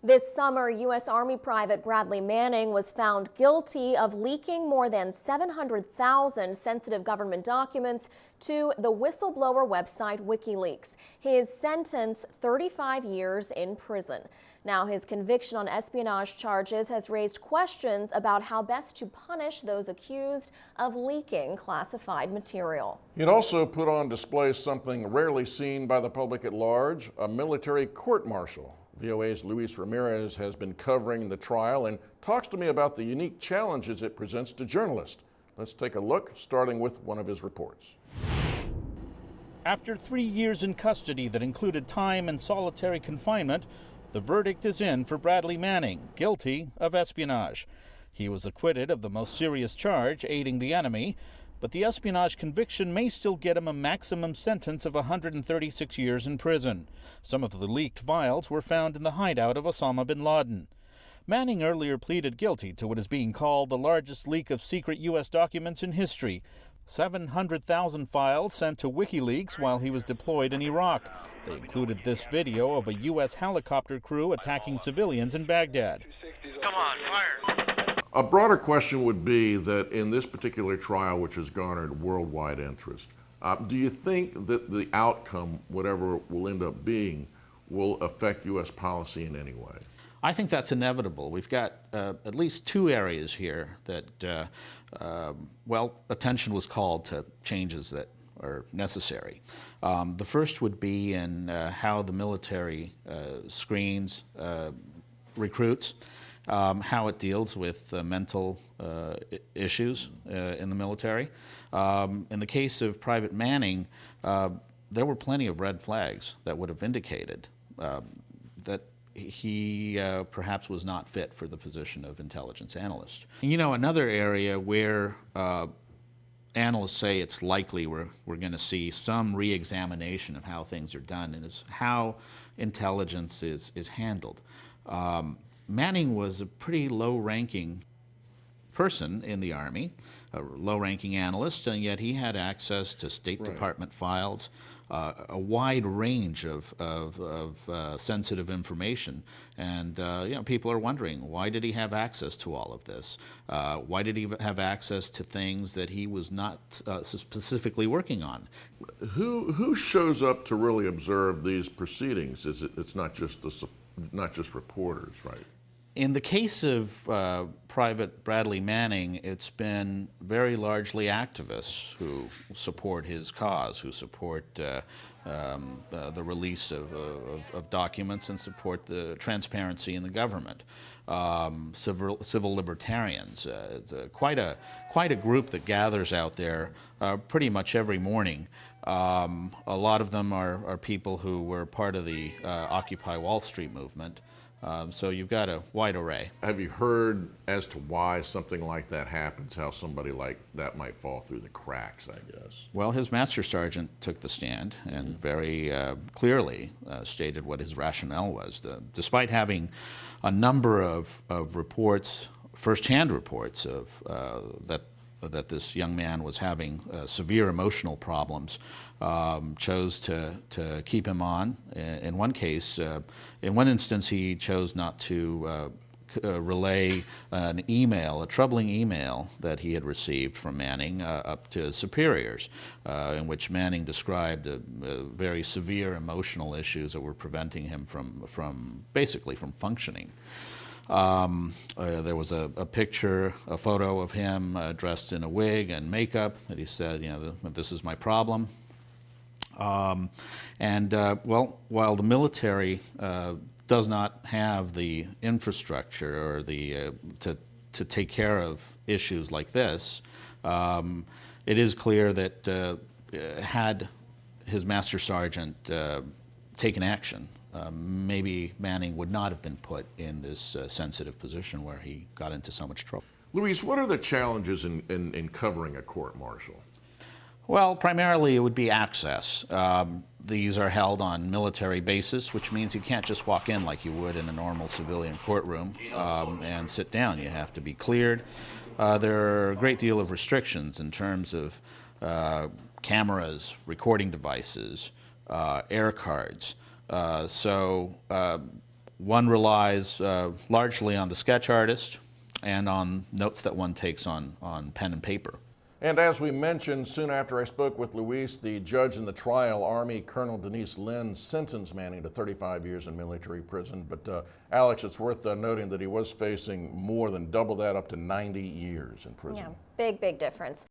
This summer, U.S. Army Private Bradley Manning was found guilty of leaking more than 700,000 sensitive government documents to the whistleblower website WikiLeaks. His sentence, 35 years in prison. Now, his conviction on espionage charges has raised questions about how best to punish those accused of leaking classified material. It also put on display something rarely seen by the public at large, a military court-martial. VOA's Luis Ramirez has been covering the trial and talks to me about the unique challenges it presents to journalists. Let's take a look, starting with one of his reports. After 3 years in custody that included time and solitary confinement, the verdict is in for Bradley Manning, guilty of espionage. He was acquitted of the most serious charge, aiding the enemy, but the espionage conviction may still get him a maximum sentence of 136 years in prison. Some of the leaked files were found in the hideout of Osama bin Laden. Manning earlier pleaded guilty to what is being called the largest leak of secret U.S. documents in history. 700,000 files sent to WikiLeaks while he was deployed in Iraq. They included this video of a U.S. helicopter crew attacking civilians in Baghdad. Come on, fire! A broader question would be that in this particular trial, which has garnered worldwide interest, do you think that the outcome, whatever it will end up being, will affect U.S. policy in any way? I think that's inevitable. We've got at least two areas here that, well, attention was called to changes that are necessary. The first would be in how the military screens recruits. How it deals with mental issues in the military. In the case of Private Manning, there were plenty of red flags that would have indicated that he perhaps was not fit for the position of intelligence analyst. You know, another area where analysts say it's likely we're going to see some re-examination of how things are done and is how intelligence is handled. Manning was a pretty low-ranking person in the Army, a low-ranking analyst, and yet he had access to State Department files, a wide range of sensitive information. And you know, people are wondering, why did he have access to all of this? Why did he have access to things that he was not specifically working on? Who shows up to really observe these proceedings? It's not just reporters, right? In the case of Private Bradley Manning, it's been very largely activists who support his cause, who support the release of documents and support the transparency in the government. Civil libertarians. It's quite a group that gathers out there pretty much every morning. A lot of them are people who were part of the Occupy Wall Street movement. So you've got a wide array. Have you heard as to why something like that happens, how somebody like that might fall through the cracks, I guess? Well, his master sergeant took the stand and very clearly stated what his rationale was. Despite having a number of reports, first-hand reports of that this young man was having severe emotional problems, chose to keep him on. In one case, in one instance, he chose not to relay an email, a troubling email that he had received from Manning up to superiors, in which Manning described very severe emotional issues that were preventing him from basically from functioning. There was a picture, a photo of him dressed in a wig and makeup that he said, you know, this is my problem. Well, while the military does not have the infrastructure or to take care of issues like this, it is clear that had his master sergeant taken action, maybe Manning would not have been put in this sensitive position where he got into so much trouble. Luis, what are the challenges in covering a court-martial? Well, primarily it would be access. These are held on military bases, which means you can't just walk in like you would in a normal civilian courtroom and sit down. You have to be cleared. There are a great deal of restrictions in terms of cameras, recording devices, air cards. So One relies largely on the sketch artist and on notes that one takes on pen and paper. And as we mentioned, soon after I spoke with Luis, the judge in the trial, Army Colonel Denise Lynn, sentenced Manning to 35 years in military prison. But Alex, it's worth noting that he was facing more than double that, up to 90 years in prison. Yeah, big difference.